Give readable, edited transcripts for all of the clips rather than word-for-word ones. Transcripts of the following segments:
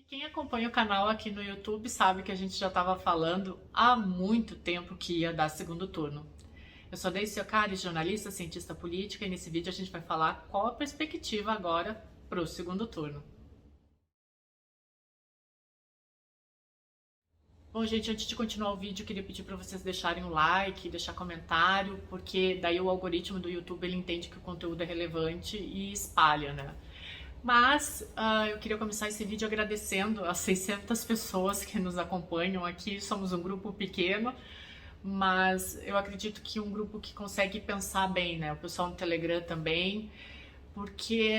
Quem acompanha o canal aqui no YouTube sabe que a gente já estava falando há muito tempo que ia dar segundo turno. Eu sou Deise Ocari, jornalista, cientista política, e nesse vídeo a gente vai falar qual a perspectiva agora para o segundo turno. Bom, gente, antes de continuar o vídeo, eu queria pedir para vocês deixarem um like, deixar comentário, porque daí o algoritmo do YouTube ele entende que o conteúdo é relevante e espalha, né? Mas eu queria começar esse vídeo agradecendo as 600 pessoas que nos acompanham aqui. Somos um grupo pequeno, mas eu acredito que um grupo que consegue pensar bem, né? O pessoal no Telegram também, porque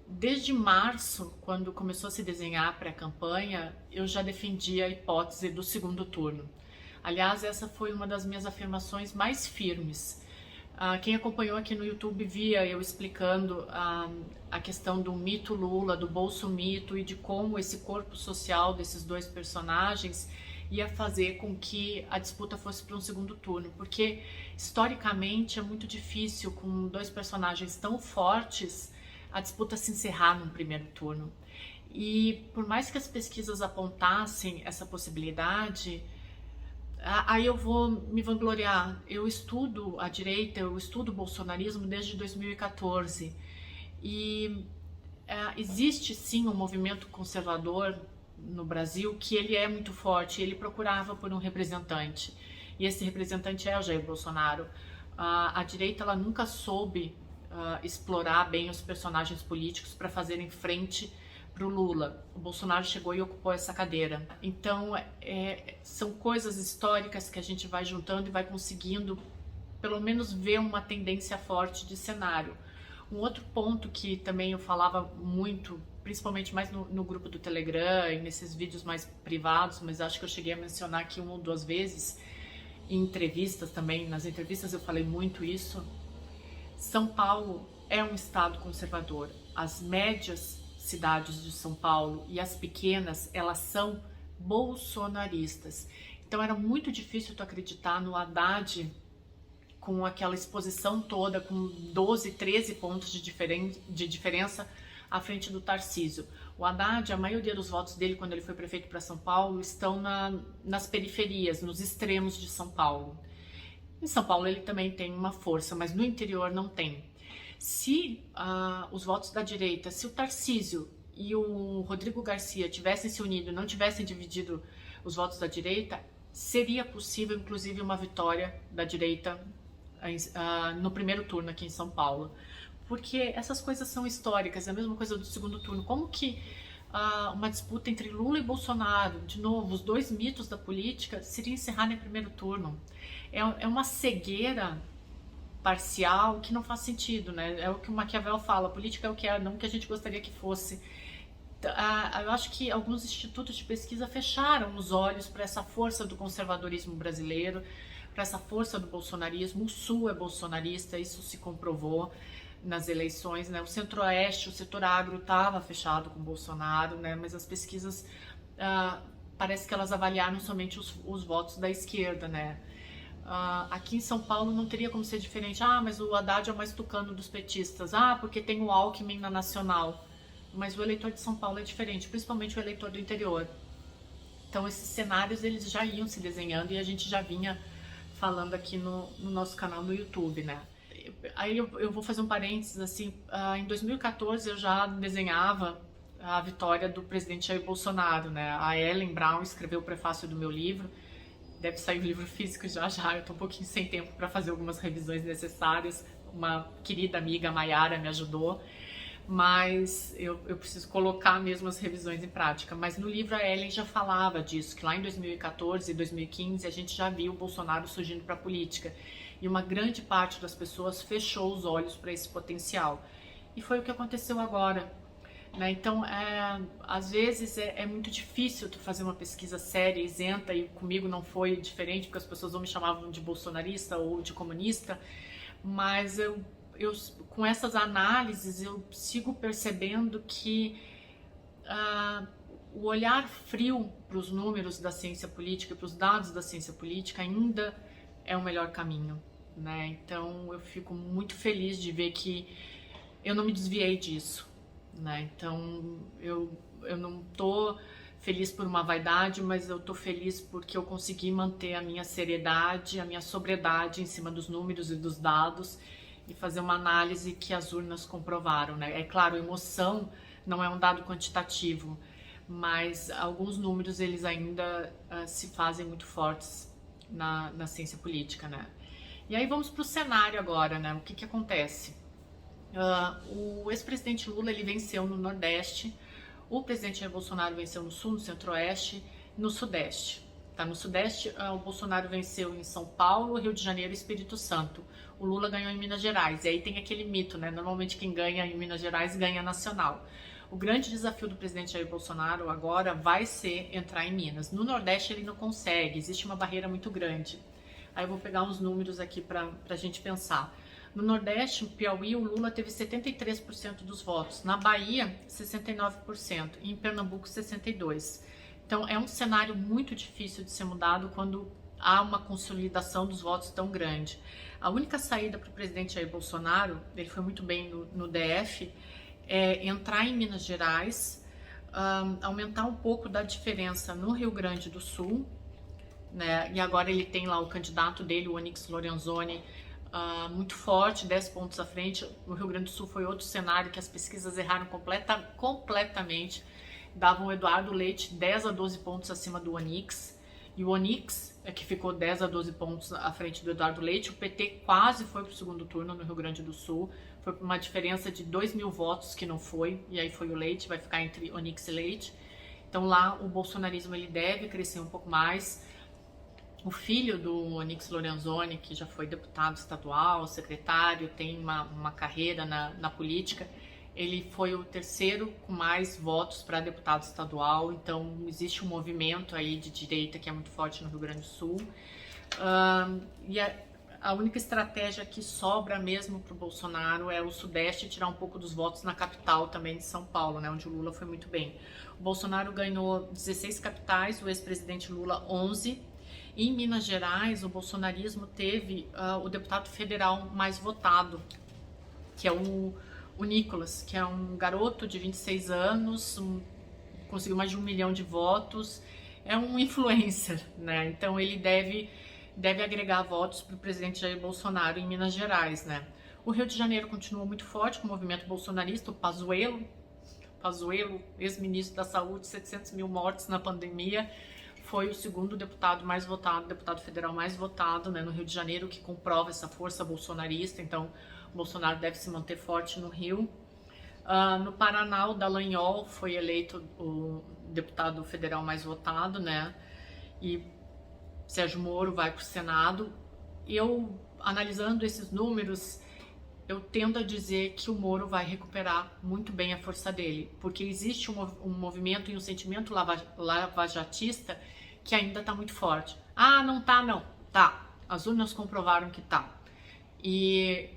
desde março, quando começou a se desenhar a pré-campanha, eu já defendia a hipótese do segundo turno. Aliás, essa foi uma das minhas afirmações mais firmes. Quem acompanhou aqui no YouTube via eu explicando a questão do mito Lula, do bolsomito e de como esse corpo social desses dois personagens ia fazer com que a disputa fosse para um segundo turno, porque historicamente é muito difícil com dois personagens tão fortes a disputa se encerrar num primeiro turno. E por mais que as pesquisas apontassem essa possibilidade, aí eu vou me vangloriar. Eu estudo a direita, eu estudo o bolsonarismo desde 2014 e existe sim um movimento conservador no Brasil que ele é muito forte, ele procurava por um representante e esse representante é o Jair Bolsonaro. A direita ela nunca soube explorar bem os personagens políticos para fazerem frente para o Lula. O Bolsonaro chegou e ocupou essa cadeira. Então, são coisas históricas que a gente vai juntando e vai conseguindo, pelo menos, ver uma tendência forte de cenário. Um outro ponto que também eu falava muito, principalmente mais no grupo do Telegram e nesses vídeos mais privados, mas acho que eu cheguei a mencionar aqui uma ou duas vezes, em entrevistas também, nas entrevistas eu falei muito isso. São Paulo é um estado conservador. As médias cidades de São Paulo e as pequenas, elas são bolsonaristas. Então era muito difícil tu acreditar no Haddad com aquela exposição toda, com 12, 13 pontos de diferença à frente do Tarcísio. O Haddad, a maioria dos votos dele quando ele foi prefeito para São Paulo estão nas periferias, nos extremos de São Paulo. Em São Paulo ele também tem uma força, mas no interior não tem. Se os votos da direita, se o Tarcísio e o Rodrigo Garcia tivessem se unido e não tivessem dividido os votos da direita, seria possível, inclusive, uma vitória da direita no primeiro turno aqui em São Paulo. Porque essas coisas são históricas, é a mesma coisa do segundo turno. Como que uma disputa entre Lula e Bolsonaro, de novo, os dois mitos da política, seria encerrada em primeiro turno? É uma cegueira parcial que não faz sentido, né? É o que o Maquiavel fala, a política é o que é, não o que a gente gostaria que fosse. Eu acho que alguns institutos de pesquisa fecharam os olhos para essa força do conservadorismo brasileiro, para essa força do bolsonarismo. O Sul é bolsonarista, isso se comprovou nas eleições, né? O Centro-Oeste, o setor agro estava fechado com Bolsonaro, né? Mas as pesquisas parece que elas avaliaram somente os votos da esquerda, né? Aqui em São Paulo não teria como ser diferente. Mas o Haddad é o mais tucano dos petistas. Porque tem o Alckmin na Nacional. Mas o eleitor de São Paulo é diferente, principalmente o eleitor do interior. Então esses cenários eles já iam se desenhando e a gente já vinha falando aqui no nosso canal no YouTube, né? Aí eu vou fazer um parênteses assim. Em 2014 eu já desenhava a vitória do presidente Jair Bolsonaro, né? A Ellen Brown escreveu o prefácio do meu livro. Deve sair o livro físico já, eu tô um pouquinho sem tempo para fazer algumas revisões necessárias. Uma querida amiga, Maiara, me ajudou, mas eu preciso colocar mesmo as revisões em prática. Mas no livro a Ellen já falava disso, que lá em 2014 e 2015 a gente já viu o Bolsonaro surgindo para a política. E uma grande parte das pessoas fechou os olhos para esse potencial. E foi o que aconteceu agora. Né? Então, às vezes é muito difícil tu fazer uma pesquisa séria, isenta, e comigo não foi diferente, porque as pessoas ou me chamavam de bolsonarista ou de comunista, mas eu com essas análises eu sigo percebendo que o olhar frio para os números da ciência política, para os dados da ciência política ainda é o melhor caminho. Né? Então eu fico muito feliz de ver que eu não me desviei disso. Né? Então eu eu não tô feliz por uma vaidade, mas eu tô feliz porque eu consegui manter a minha seriedade, a minha sobriedade em cima dos números e dos dados e fazer uma análise que as urnas comprovaram, né? É claro, emoção não é um dado quantitativo, mas alguns números eles ainda se fazem muito fortes na ciência política, né? E aí vamos para o cenário agora, né? O que que acontece? O ex-presidente Lula ele venceu no Nordeste, o presidente Jair Bolsonaro venceu no Sul, no Centro-Oeste, no Sudeste. Tá? No Sudeste, o Bolsonaro venceu em São Paulo, Rio de Janeiro e Espírito Santo. O Lula ganhou em Minas Gerais. E aí tem aquele mito, né? Normalmente quem ganha em Minas Gerais ganha nacional. O grande desafio do presidente Jair Bolsonaro agora vai ser entrar em Minas. No Nordeste ele não consegue, existe uma barreira muito grande. Aí eu vou pegar uns números aqui para a gente pensar. No Nordeste, no Piauí, o Lula teve 73% dos votos. Na Bahia, 69%. E em Pernambuco, 62%. Então, é um cenário muito difícil de ser mudado quando há uma consolidação dos votos tão grande. A única saída para o presidente Jair Bolsonaro, ele foi muito bem no DF, é entrar em Minas Gerais, aumentar um pouco da diferença no Rio Grande do Sul, né? E agora ele tem lá o candidato dele, o Onyx Lorenzoni, muito forte, 10 pontos à frente. O Rio Grande do Sul foi outro cenário que as pesquisas erraram completamente. Davam o Eduardo Leite 10 a 12 pontos acima do Onyx. E o Onyx é que ficou 10 a 12 pontos à frente do Eduardo Leite. O PT quase foi para o segundo turno no Rio Grande do Sul. Foi uma diferença de 2.000 votos que não foi. E aí foi o Leite, vai ficar entre Onyx e Leite. Então lá o bolsonarismo ele deve crescer um pouco mais. O filho do Onyx Lorenzoni, que já foi deputado estadual, secretário, tem uma carreira na política, ele foi o terceiro com mais votos para deputado estadual, então existe um movimento aí de direita que é muito forte no Rio Grande do Sul. E a única estratégia que sobra mesmo para o Bolsonaro é o Sudeste tirar um pouco dos votos na capital também de São Paulo, né, onde o Lula foi muito bem. O Bolsonaro ganhou 16 capitais, o ex-presidente Lula 11. Em Minas Gerais, o bolsonarismo teve o deputado federal mais votado, que é o Nicolas, que é um garoto de 26 anos, conseguiu mais de 1 milhão de votos, é um influencer, né? Então ele deve agregar votos para o presidente Jair Bolsonaro em Minas Gerais, né? O Rio de Janeiro continua muito forte com o movimento bolsonarista, o Pazuello, ex-ministro da Saúde, 700 mil mortes na pandemia, foi o segundo deputado mais votado, deputado federal mais votado, né, no Rio de Janeiro, que comprova essa força bolsonarista. Então, o Bolsonaro deve se manter forte no Rio. No Paraná, o Dallagnol foi eleito o deputado federal mais votado, né, e Sérgio Moro vai para o Senado. Eu, analisando esses números, eu tendo a dizer que o Moro vai recuperar muito bem a força dele, porque existe um movimento e um sentimento lavajatista que ainda está muito forte. Ah, não tá, não. Tá. As urnas comprovaram que tá. E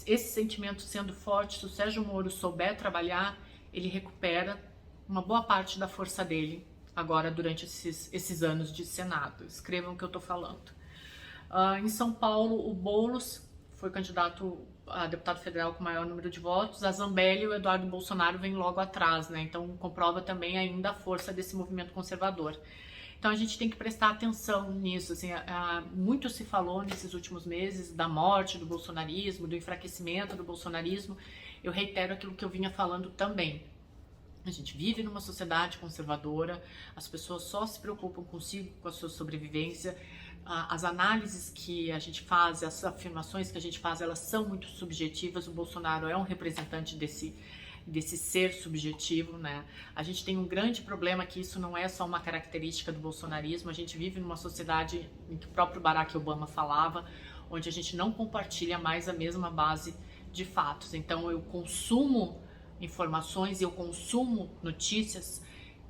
esse sentimento sendo forte, se o Sérgio Moro souber trabalhar, ele recupera uma boa parte da força dele agora durante esses anos de Senado. Escrevam o que eu tô falando. Em São Paulo, o Boulos foi candidato a deputado federal com maior número de votos. A Zambelli e o Eduardo Bolsonaro vêm logo atrás, né? Então comprova também ainda a força desse movimento conservador. Então a gente tem que prestar atenção nisso. Assim, muito se falou nesses últimos meses da morte do bolsonarismo, do enfraquecimento do bolsonarismo. Eu reitero aquilo que eu vinha falando também. A gente vive numa sociedade conservadora, as pessoas só se preocupam consigo, com a sua sobrevivência. As análises que a gente faz, as afirmações que a gente faz, elas são muito subjetivas. O Bolsonaro é um representante desse ser subjetivo, né? A gente tem um grande problema que isso não é só uma característica do bolsonarismo. A gente vive numa sociedade em que o próprio Barack Obama falava, onde a gente não compartilha mais a mesma base de fatos. Então eu consumo informações e eu consumo notícias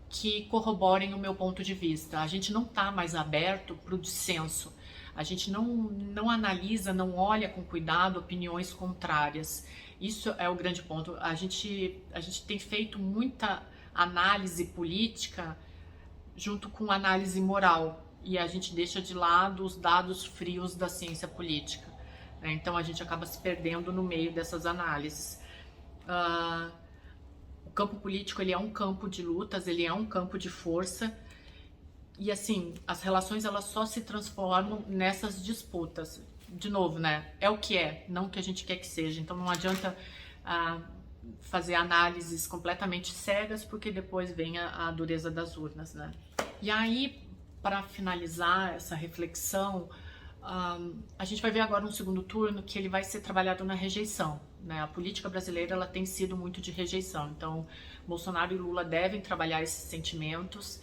que corroborem o meu ponto de vista. A gente não está mais aberto para o dissenso. A gente não analisa, não olha com cuidado opiniões contrárias. Isso é o grande ponto. A gente tem feito muita análise política junto com análise moral e a gente deixa de lado os dados frios da ciência política. Então a gente acaba se perdendo no meio dessas análises. campo político, ele é um campo de lutas, ele é um campo de força. E assim, as relações elas só se transformam nessas disputas. De novo, né? É o que é, não o que a gente quer que seja. Então não adianta fazer análises completamente cegas, porque depois vem a dureza das urnas, né? E aí, para finalizar essa reflexão, a gente vai ver agora um segundo turno que ele vai ser trabalhado na rejeição, né? A política brasileira ela tem sido muito de rejeição, então Bolsonaro e Lula devem trabalhar esses sentimentos.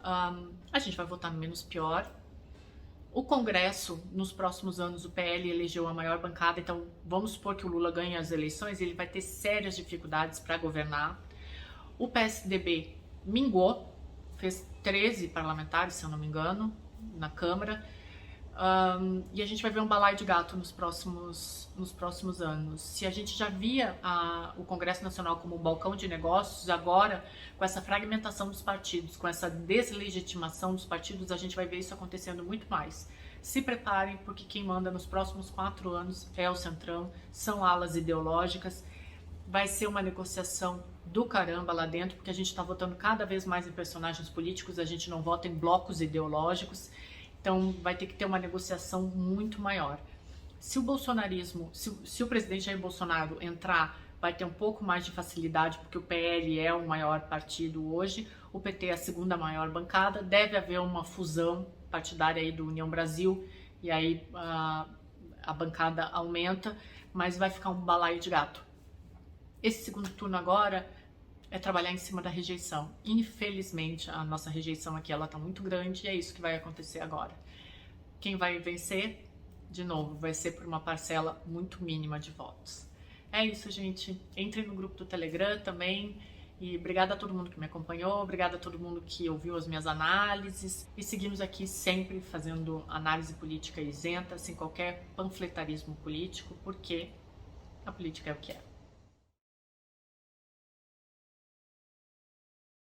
A gente vai votar no menos pior. O Congresso, nos próximos anos, o PL elegeu a maior bancada, então vamos supor que o Lula ganhe as eleições, ele vai ter sérias dificuldades para governar. O PSDB mingou, fez 13 parlamentares, se eu não me engano, na Câmara. E a gente vai ver um balaio de gato nos próximos anos. Se a gente já via o Congresso Nacional como um balcão de negócios, agora, com essa fragmentação dos partidos, com essa deslegitimação dos partidos, a gente vai ver isso acontecendo muito mais. Se preparem, porque quem manda nos próximos 4 anos é o Centrão, são alas ideológicas. Vai ser uma negociação do caramba lá dentro, porque a gente está votando cada vez mais em personagens políticos, a gente não vota em blocos ideológicos. Então vai ter que ter uma negociação muito maior. Se o bolsonarismo, se o presidente Jair Bolsonaro entrar, vai ter um pouco mais de facilidade, porque o PL é o maior partido hoje, o PT é a segunda maior bancada, deve haver uma fusão partidária aí do União Brasil, e aí a bancada aumenta, mas vai ficar um balaio de gato. Esse segundo turno agora é trabalhar em cima da rejeição. Infelizmente, a nossa rejeição aqui ela tá muito grande e é isso que vai acontecer agora. Quem vai vencer, de novo, vai ser por uma parcela muito mínima de votos. É isso, gente. Entrem no grupo do Telegram também. E obrigada a todo mundo que me acompanhou, obrigada a todo mundo que ouviu as minhas análises. E seguimos aqui sempre fazendo análise política isenta, sem qualquer panfletarismo político, porque a política é o que é.